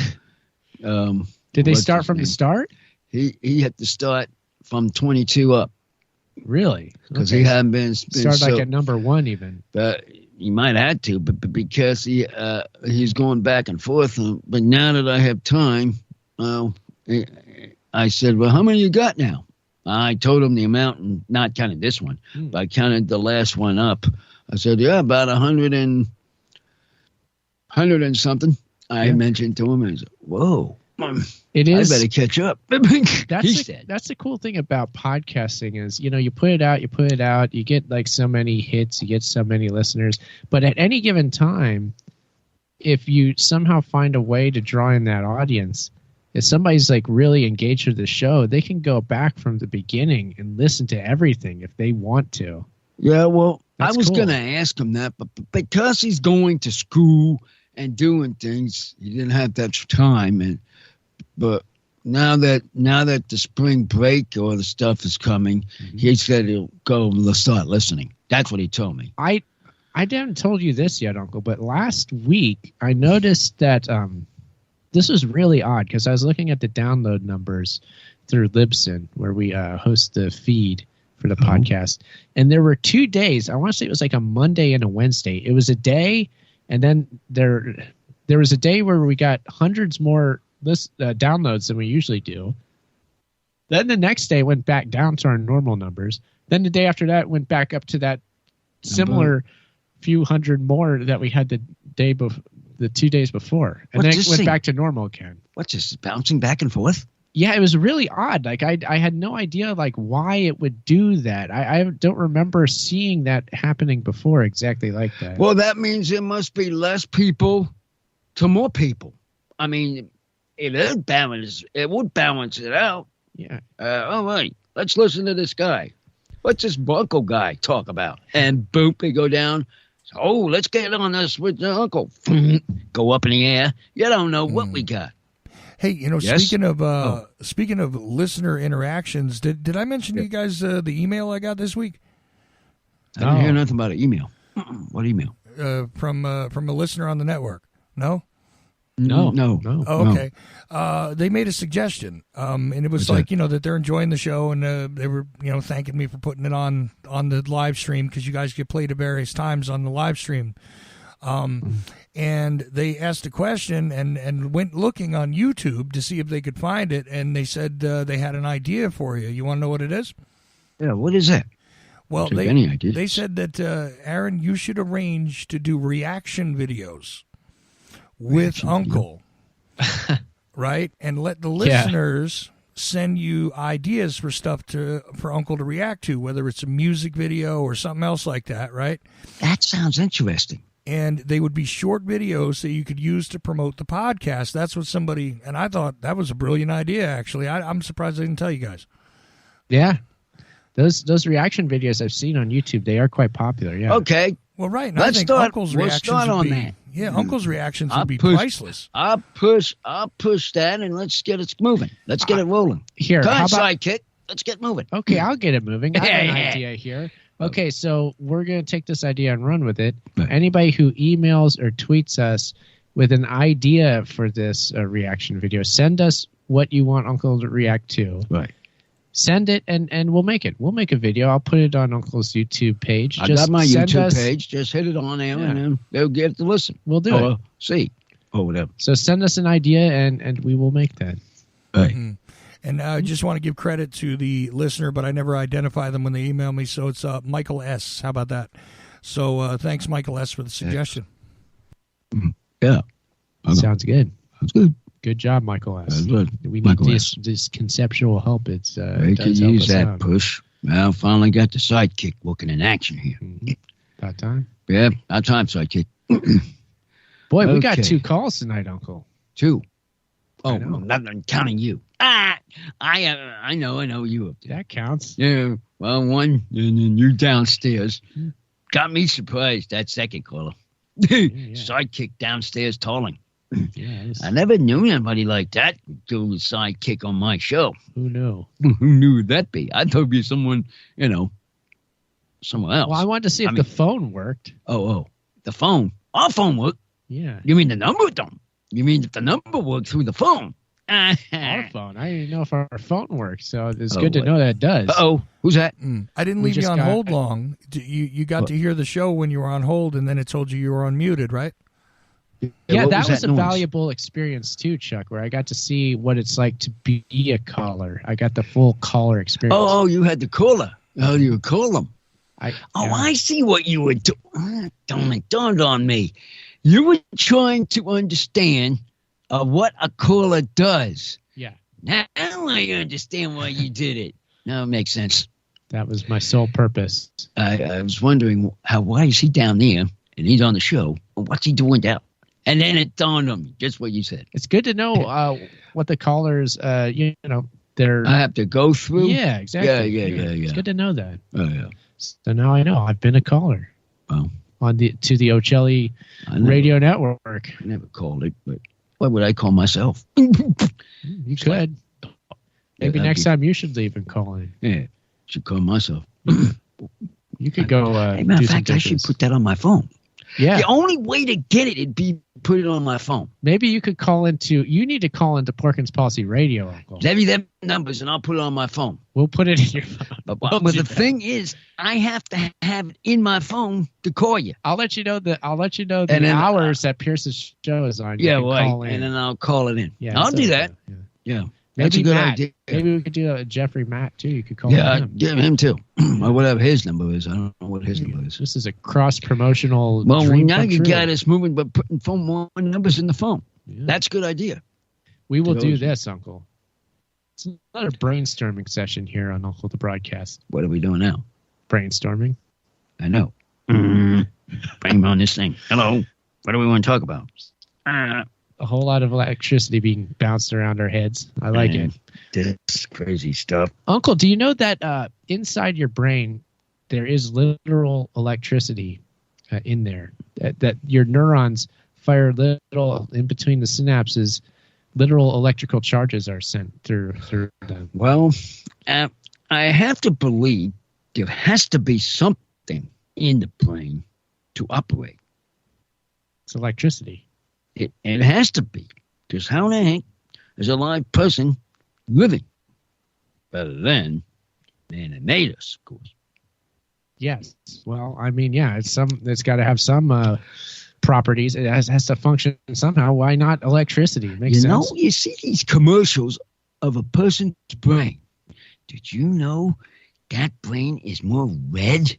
Did they start from the start? He had to start from 22 up. Really? Because he hadn't been started like at number 1 even. But he might have had to, but because he's going back and forth. But now that I have time, I said, well, how many you got now? I told him the amount, and not counted this one, but I counted the last one up. I said, yeah, about 100 and something. I mentioned to him, and he said, whoa. It is. I better catch up. That's the cool thing about podcasting is, you put it out, you get like so many hits, you get so many listeners, but at any given time, if you somehow find a way to draw in that audience, if somebody's like really engaged with the show, they can go back from the beginning and listen to everything if they want to. Yeah, well, I was going to ask him that, but because he's going to school and doing things, he didn't have that time. But now that the spring break or the stuff is coming, he said he'll go start listening. That's what he told me. I haven't told you this yet, Uncle, but last week I noticed that this was really odd because I was looking at the download numbers through Libsyn, where we host the feed for the podcast, and there were 2 days. I want to say it was like a Monday and a Wednesday. It was a day, and then there was a day where we got hundreds more downloads than we usually do. Then the next day went back down to our normal numbers. Then the day after that went back up to that similar few hundred more that we had the 2 days before, and then it went back to normal again. What's this, bouncing back and forth? Yeah, it was really odd. Like I had no idea like why it would do that. I don't remember seeing that happening before exactly like that. Well, that means there must be less people to more people. I mean, it would balance it out. Yeah. All right, let's listen to this guy. What's this Uncle guy talk about? And boom, they go down. Oh, let's get on this with the Uncle. Go up in the air. You don't know what we got. Hey, yes? speaking of listener interactions, did I mention to you guys the email I got this week? I didn't hear nothing about an email. What email? From a listener on the network. No? No. Oh, okay. They made a suggestion, and it was that they're enjoying the show, and they were thanking me for putting it on the live stream because you guys get played at various times on the live stream. And they asked a question and went looking on YouTube to see if they could find it, and they said they had an idea for you. You want to know what it is? Yeah, what is that? Well, they said that, Aaron, you should arrange to do reaction videos with Uncle, right? And let the listeners send you ideas for stuff for Uncle to react to, whether it's a music video or something else like that, right? That sounds interesting. And they would be short videos that you could use to promote the podcast. That's what and I thought that was a brilliant idea, actually. I'm surprised I didn't tell you guys. Yeah. Those reaction videos I've seen on YouTube, they are quite popular, yeah. Okay. Well, right. And I think Uncle's reactions would be, that. Yeah, Uncle's reactions would be priceless. I'll push that, and let's get it moving. Let's get it rolling. Here, how about sidekick? Let's get moving. Okay, I'll get it moving. I have an idea here. Okay, so we're going to take this idea and run with it. Right. Anybody who emails or tweets us with an idea for this reaction video, send us what you want Uncle to react to. Right. Send it, and we'll make it. We'll make a video. I'll put it on Uncle's YouTube page. I got my YouTube page. Just hit it on there, and then they'll get to listen. We'll do it. See. Or whatever. So send us an idea, and we will make that. Right. Mm-hmm. And I just want to give credit to the listener, but I never identify them when they email me. So it's Michael S. How about that? So thanks, Michael S., for the suggestion. Yeah. Sounds good. Sounds good. Good job, Michael S. Good. We need this conceptual help. It's we could use that out. Push. Well, finally got the sidekick working in action here. Mm-hmm. About time. Yeah, about time, sidekick. Boy, we got 2 calls tonight, Uncle. 2. Oh, I'm not counting you. I know you up there. That counts. Yeah, well, 1, and then you downstairs. Got me surprised, that second caller. Sidekick downstairs calling. Yeah, I never knew anybody like that doing a sidekick on my show. Who knew? Who knew that'd be? I thought it'd be someone, someone else. Well, I wanted to see if the phone worked. Oh, the phone. Our phone worked. Yeah. You mean the number don't? You mean if the number worked through the phone? Our phone. I didn't know if our phone worked, so it's good to know that it does. Uh-oh. Who's that? I didn't leave you on hold long. You got to hear the show when you were on hold, and then it told you were unmuted, right? Yeah, that was a valuable experience too, Chuck, where I got to see what it's like to be a caller. I got the full caller experience. Oh, you had the caller. Oh, you would call them. I see what you were doing. It dawned on me. You were trying to understand what a caller does. Yeah. Now I understand why you did it. Now it makes sense. That was my sole purpose. I was wondering why is he down there and he's on the show? What's he doing down? And then it dawned on me, just what you said. It's good to know what the callers, they're... I have to go through? Yeah, exactly. Yeah. It's good to know that. Oh, yeah. So now I know. I've been a caller. Well, to the Ocelli radio network. I never called it, but what would I call myself? You could. Maybe next time you should leave and call in. Yeah, should call myself. You could go. Hey, matter of fact, I should put that on my phone. Yeah. The only way to get it would be put it on my phone. Maybe you could call into. You need to call into Porkins Policy Radio, Uncle. Give me them numbers, and I'll put it on my phone. We'll put it in your phone. But the thing is, I have to have it in my phone to call you. I'll let you know the hours that Pierce's show is on. Yeah, right. And then I'll call it in. Yeah, I'll do that. Yeah. That's Maybe a good Matt. idea. Maybe we could do a Jeffrey Matt too. You could call him. Yeah, him too. Or whatever his number is. I don't know what his number is. This is a cross-promotional. Well, now you got us moving, but putting phone numbers in the phone. Yeah. That's a good idea. We will do this, Uncle. It's not a brainstorming session here on Uncle the Broadcast. What are we doing now? Brainstorming. I know. Bring on this thing. Hello. What do we want to talk about? A whole lot of electricity being bounced around our heads. I like it. This crazy stuff. Uncle, do you know that inside your brain there is literal electricity in there? That your neurons fire little in between the synapses. Literal electrical charges are sent through them. Well, I have to believe there has to be something in the brain to operate. It's electricity. It has to be. Because how the heck is a live person living? Better than it made us, of course. Yes. Well, I mean, yeah, it's got to have some properties. It has to function somehow. Why not electricity? It makes sense. You see these commercials of a person's brain. Did you know that brain is more red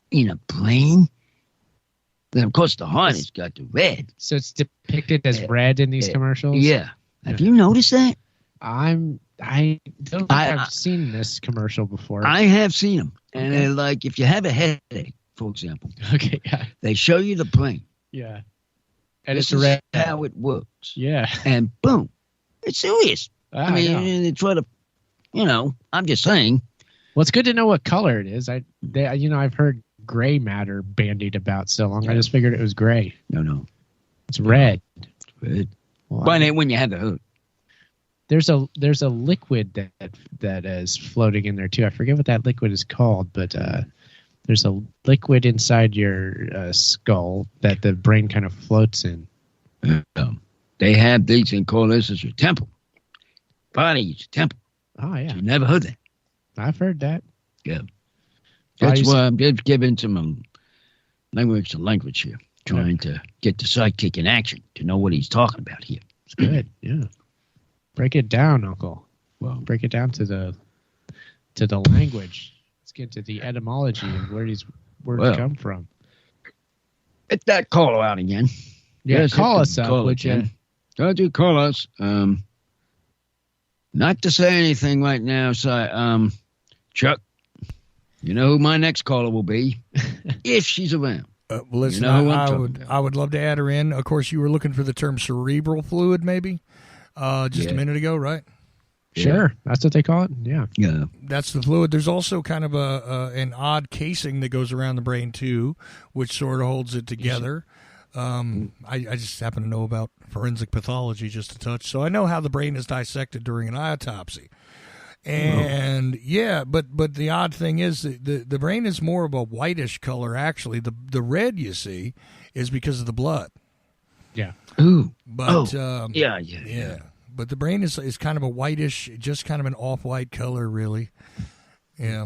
in a brain? Then, of course, the heart has got the red. So it's depicted as red in these commercials? Yeah. Have you noticed that? I don't think I've seen this commercial before. I have seen them. And they're like, if you have a headache, for example. Okay, yeah. They show you the brain. Yeah. And this it's red. Is how it works. Yeah. And boom. It's serious. I mean, they try to, I'm just saying. Well, it's good to know what color it is. I've heard gray matter bandied about so long. Yeah. I just figured it was gray. No. It's red. It's red. Well, when you have the hood. There's a liquid that is floating in there too. I forget what that liquid is called, but there's a liquid inside your skull that the brain kind of floats in. They have these and call this as your temple. Body is your temple. Oh yeah. You never heard that. I've heard that. Yeah. That's why I'm just giving some language here, trying to get the sidekick in action to know what he's talking about here. It's good, yeah. Break it down, Uncle. Well, break it down to the language. Let's get to the etymology of where these words come from. Get that caller out again. Yeah, call us up, would you? Don't you call us? Not to say anything right now, Chuck. You know who my next caller will be, if she's around. Well, listen, I would love to add her in. Of course, you were looking for the term cerebral fluid, maybe, just a minute ago, right? Sure, that's what they call it. Yeah, that's the fluid. There's also kind of an odd casing that goes around the brain too, which sort of holds it together. I just happen to know about forensic pathology just a touch, so I know how the brain is dissected during an autopsy. And but the odd thing is the brain is more of a whitish color. Actually, the red you see is because of the blood. Yeah. Ooh. But yeah. But the brain is kind of a whitish, just kind of an off-white color, really. Yeah.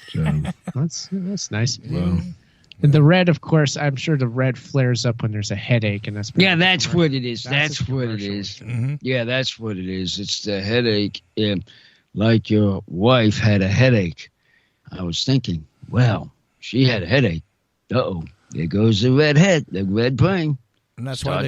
So that's nice. Well, and the red, of course, I'm sure the red flares up when there's a headache, and that's that's what it is. That's what it is. Mm-hmm. Yeah, that's what it is. It's the headache. Like your wife had a headache. I was thinking, well, she had a headache. There goes the red brain. And that's why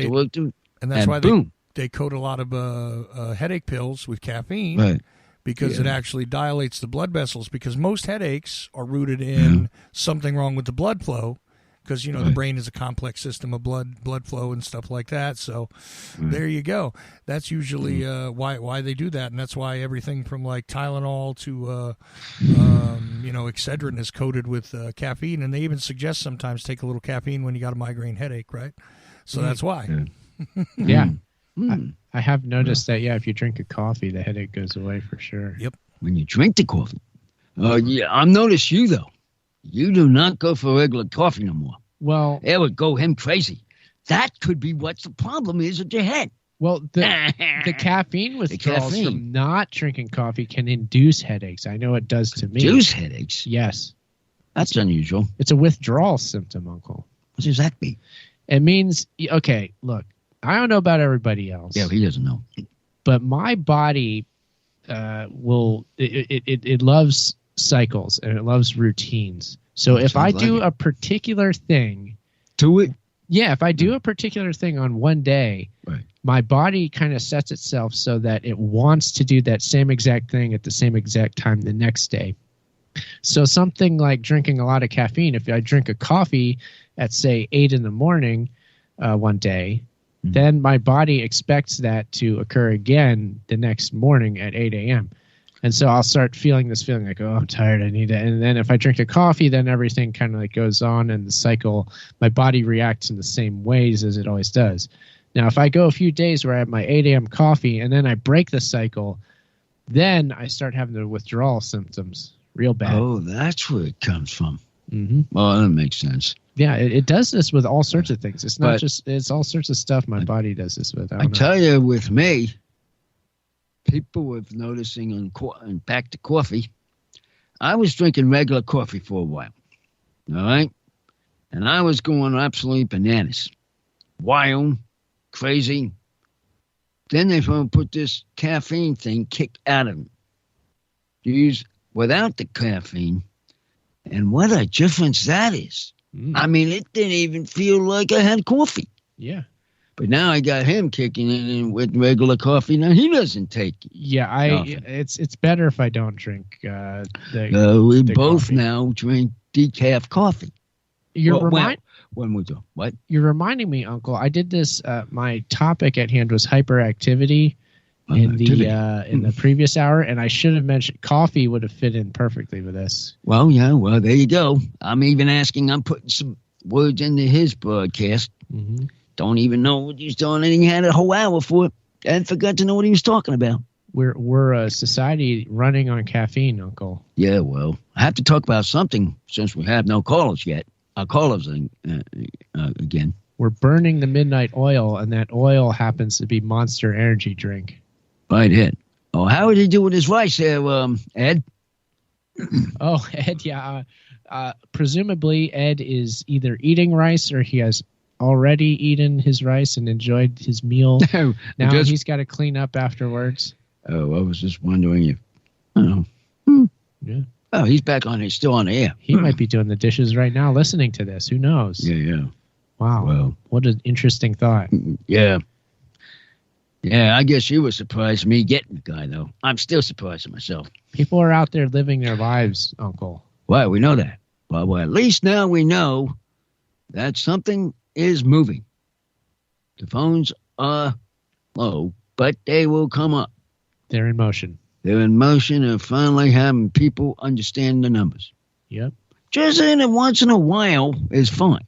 they coat a lot of headache pills with caffeine, right? Because it actually dilates the blood vessels. Because most headaches are rooted in something wrong with the blood flow. Because the brain is a complex system of blood flow and stuff like that. So there you go. That's usually why they do that, and that's why everything from like Tylenol to Excedrin is coated with caffeine. And they even suggest sometimes take a little caffeine when you got a migraine headache, right? So that's why. Yeah. I have noticed that, if you drink a coffee, the headache goes away for sure. Yep. When you drink the coffee. I've noticed you, though. You do not go for regular coffee no more. Well, it would go him crazy. That could be what the problem is at your head. Well, the caffeine withdrawals from not drinking coffee can induce headaches. I know it does to me. Induce headaches? Yes. That's unusual. It's a withdrawal symptom, Uncle. What does that mean? It means, okay, look, I don't know about everybody else. Yeah, he doesn't know. But my body it loves cycles and it loves routines. So if I do a particular thing, if I do a particular thing on one day, my body kind of sets itself so that it wants to do that same exact thing at the same exact time the next day. So something like drinking a lot of caffeine, if I drink a coffee at say 8 in the morning one day, then my body expects that to occur again the next morning at 8 a.m. And so I'll start feeling this feeling like, I'm tired, I need it. And then if I drink a coffee, then everything kind of like goes on and the cycle, my body reacts in the same ways as it always does. Now, if I go a few days where I have my 8 a.m. coffee and then I break the cycle, then I start having the withdrawal symptoms real bad. Oh, that's where it comes from. Mm-hmm. Well, that makes sense. Yeah, it does this with all sorts of things. It's not it's all sorts of stuff my body does this with. I tell you, with me, people were noticing back to coffee. I was drinking regular coffee for a while. All right? And I was going absolutely bananas. Wild, crazy. Then they put this caffeine thing kicked out of me. Use without the caffeine. And what a difference that is. I mean, it didn't even feel like I had coffee. Yeah. But now I got him kicking in with regular coffee. Now he doesn't take it. Yeah, it's better if I don't drink we both coffee. Now drink decaf coffee. When we do what? You're reminding me, Uncle. I did this. My topic at hand was hyperactivity in the previous hour, and I should have mentioned coffee would have fit in perfectly with this. Well, there you go. I'm putting some words into his broadcast. Mm-hmm. Don't even know what he's doing, and he had a whole hour for it, and forgot to know what he was talking about. We're a society running on caffeine, Uncle. Yeah, well, I have to talk about something since we have no callers yet. Our callers again. We're burning the midnight oil, and that oil happens to be Monster Energy drink. Right hit. Oh, how did he do with his rice there, Ed? Oh, Ed, yeah. Presumably, Ed is either eating rice or he has already eaten his rice and enjoyed his meal. Now he's got to clean up afterwards. Oh, I was just wondering if... Yeah. Oh, he's back on. He's still on the air. He might be doing the dishes right now, listening to this. Who knows? Yeah. Wow. Well, what an interesting thought. Yeah. Yeah, I guess you were surprised me getting the guy, though. I'm still surprised at myself. People are out there living their lives, Uncle. Well, we know that. Well, at least now we know that something is moving. The phones are low, but they will come up. They're in motion. They're in motion and finally having people understand the numbers. Yep. Just in it once in a while is fine.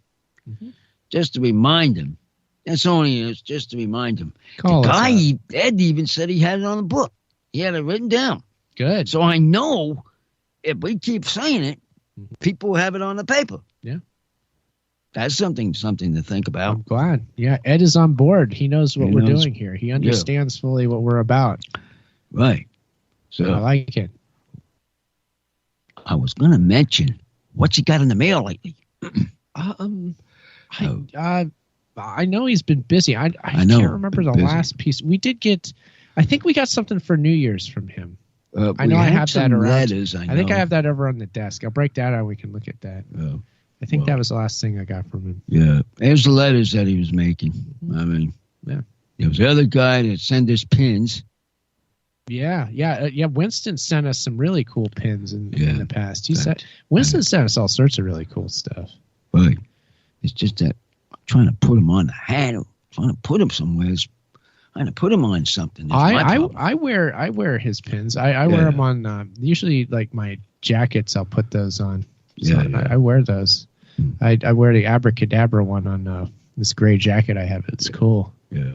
Mm-hmm. Just to remind them. That's all it is, just to remind them. Call the guy, Ed, even said he had it on the book. He had it written down. Good. So I know if we keep saying it, people have it on the paper. Yeah. That's something to think about. I'm glad. Yeah, Ed is on board. He knows what we're doing here. He understands fully what we're about. Right. So I like it. I was going to mention, what's he got in the mail lately? I know he's been busy. I can't remember the last piece. We did get, I think we got something for New Year's from him. I know I have that around. Letters, I think I have that over on the desk. I'll break that out. We can look at that. I think that was the last thing I got from him. Yeah. There's the letters that he was making. I mean, yeah. There was the other guy that sent us pins. Yeah. Winston sent us some really cool pins in the past. Winston sent us all sorts of really cool stuff. Right. It's just that I'm trying to put them on the hat. I'm trying to put them somewhere. I'm trying to put them on something. I wear his pins. I wear them on usually like my jackets. I'll put those on. So I wear those. I wear the abracadabra one on this gray jacket I have. It's cool. Yeah.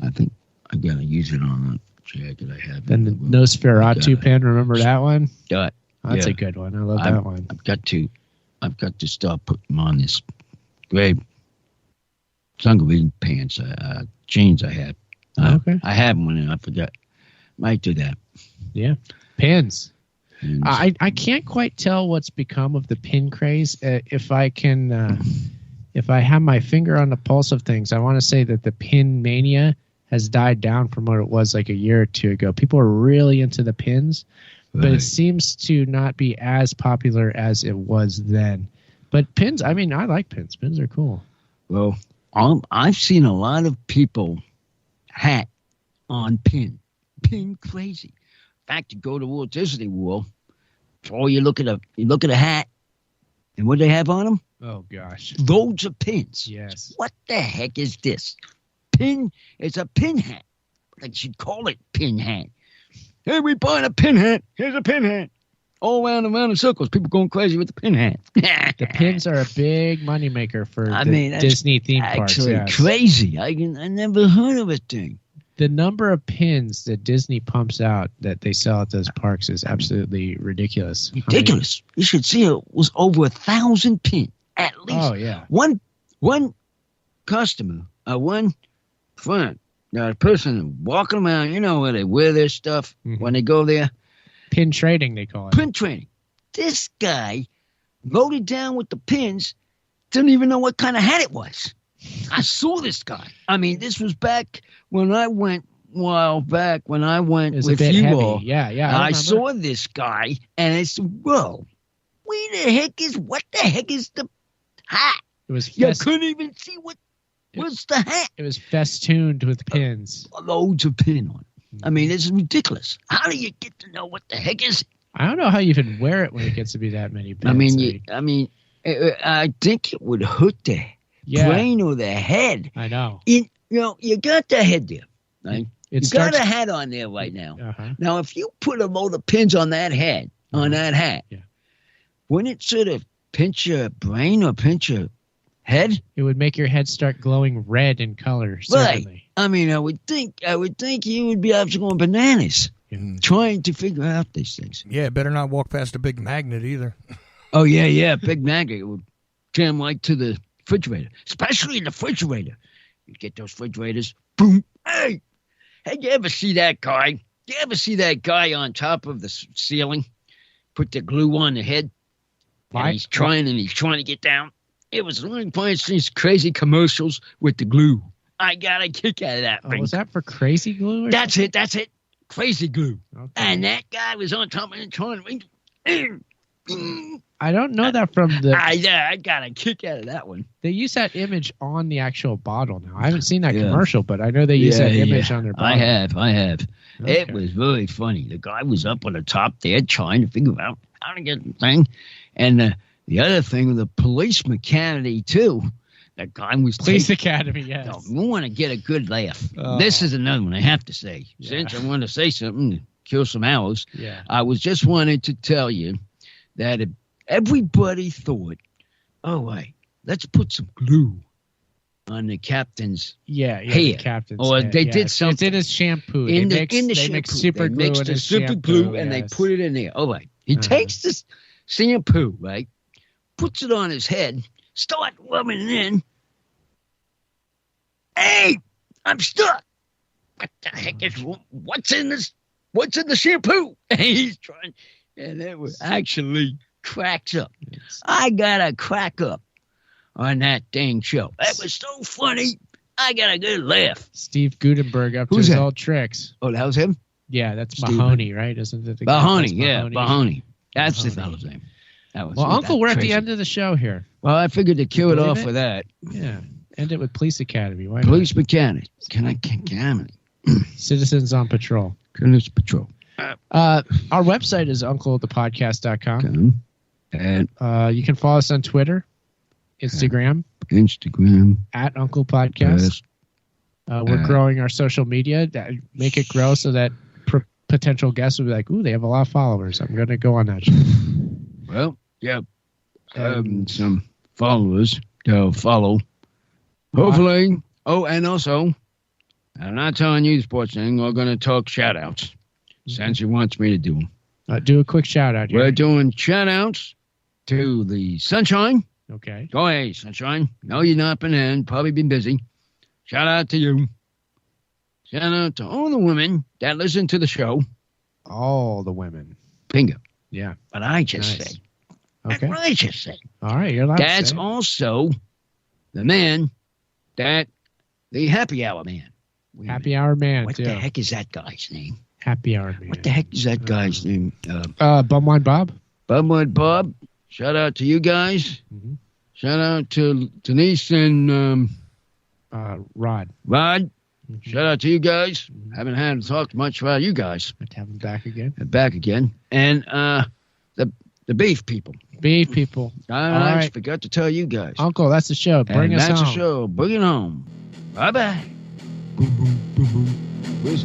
I think I gotta use it on a jacket I have. Then the Nosferatu pin. Remember that one? Yeah. That's a good one. I love that one. I've got to start putting them on this gray Sungarine pants, jeans I have. Okay. I have one and I forgot. Might do that. Yeah. Pins. I can't quite tell what's become of the pin craze. If I have my finger on the pulse of things, I want to say that the pin mania has died down from what it was like a year or two ago. People are really into the pins, but it seems to not be as popular as it was then. But pins, I mean, I like pins. Pins are cool. Well, I've seen a lot of people hat on pin crazy. In fact, you go to Walt Disney World, or you look at a hat, and what do they have on them? Oh gosh, loads of pins. Yes. What the heck is this? Pin? It's a pin hat. They should call it pin hat. Hey, we buying a pin hat. Here's a pin hat. All around and around in circles. People going crazy with the pin hat. The pins are a big moneymaker for Disney theme parks. Actually, crazy. I never heard of a thing. The number of pins that Disney pumps out that they sell at those parks is absolutely ridiculous. Ridiculous. You should see it was over 1,000 pins at least. Oh yeah. One customer, one friend, a person walking around. You know where they wear their stuff when they go there. Pin trading, they call it. Pin trading. This guy loaded down with the pins. Didn't even know what kind of hat it was. I saw this guy. I mean, this was back when I went with you all. Yeah. I saw this guy, and I said, "Whoa, what the heck is the hat?" It was. You couldn't even see what's the hat. It was festooned with pins. Loads of pin on it. I mean, it's ridiculous. How do you get to know what the heck is it? I don't know how you even wear it when it gets to be that many pins. I think it would hurt the brain or the head. I know. You got the head there, right? You got a hat on there right now. Uh-huh. Now, if you put a load of pins on that head, wouldn't it sort of pinch your brain or pinch your head? It would make your head start glowing red in color. Certainly. Right. I mean, I would think you would be actually going bananas trying to figure out these things. Yeah, better not walk past a big magnet either. Oh yeah, big magnet would jam right to the refrigerator, especially in the refrigerator. You get those refrigerators, boom. Hey, you ever see that guy? You ever see that guy on top of the ceiling, put the glue on the head, and he's trying to get down? It was one of these crazy commercials with the glue. I got a kick out of that thing. Was that for Crazy Glue? That's it. Crazy Glue. Okay. And that guy was on top of it trying to... I don't know that from the. I got a kick out of that one. They use that image on the actual bottle now. I haven't seen that commercial, but I know they use that image on their bottle. I have. Okay. It was very funny. The guy was up on the top there trying to figure out how to get the thing. And the other thing, the police mechanic, too. That guy was Police Academy, yes. No, we want to get a good laugh. Oh. This is another one I have to say. Yeah. Since I want to say something to kill some hours, Yeah. I was just wanted to tell you that everybody thought, oh, wait, let's put some glue on the captain's hair. The captain's or hair. they did something. It's in his shampoo. In the they shampoo. mix super They glue mixed in the his super shampoo, glue and they yes. put it in there. All right. He takes this shampoo, right, puts it on his head, start rubbing it in. Hey, I'm stuck. What the heck is what's in this? What's in the shampoo? And he's trying, and it was actually cracks up. I got a crack up on that dang show. That was so funny. I got a good laugh. Steve Gutenberg up Who's to his that? old tricks. Oh, that was him? Yeah, that's Steve. Mahoney, right? Isn't it? Mahoney, yeah, Mahoney. That's the Mahoney. fellow's name. That was, Well, Uncle, we're at the crazy. end of the show here. Well, I figured to kill it Believe off it? with that. Yeah. End it with Police Academy. Why not? Police mechanic. Can I contaminate? Citizens on Patrol. Police patrol. Our website is unclethepodcast.com. Come. And You can follow us on Twitter, Instagram, Instagram. at Uncle Podcast. We're growing our social media. Make it grow so that potential guests will be like, ooh, they have a lot of followers. I'm going to go on that show. Well, yeah. Some followers to follow. Hopefully. Oh, and also, I'm not telling you the sports thing. We're going to talk shout-outs since he wants me to do them. Do a quick shout-out here. We're doing shout-outs to the Sunshine. Okay. Go ahead, Sunshine. No, you've not been in. Probably been busy. Shout out to you. Shout out to all the women that listen to the show. All the women. Bingo. Yeah. But I just Nice. say. Okay. What I just say. All right. You're allowed to That's say. also the man that the happy hour man. Wait a Happy minute. Hour Man, What too. the heck is that guy's name? Happy Hour Man. What the heck is that guy's name? Bumwine Bob? Bumwood Bob. Shout out to you guys. Mhm. Shout out to Denise and Rod. Rod. Mhm. Shout out to you guys. Haven't had to talk much about you guys. Let's have him back again. Back again. And the beef people. Beef people. I right. forgot to tell you guys. Uncle, that's the show. Bring and us that's home. the show. Bring it home. Bye-bye. Boom, boom, boom, boom. Where's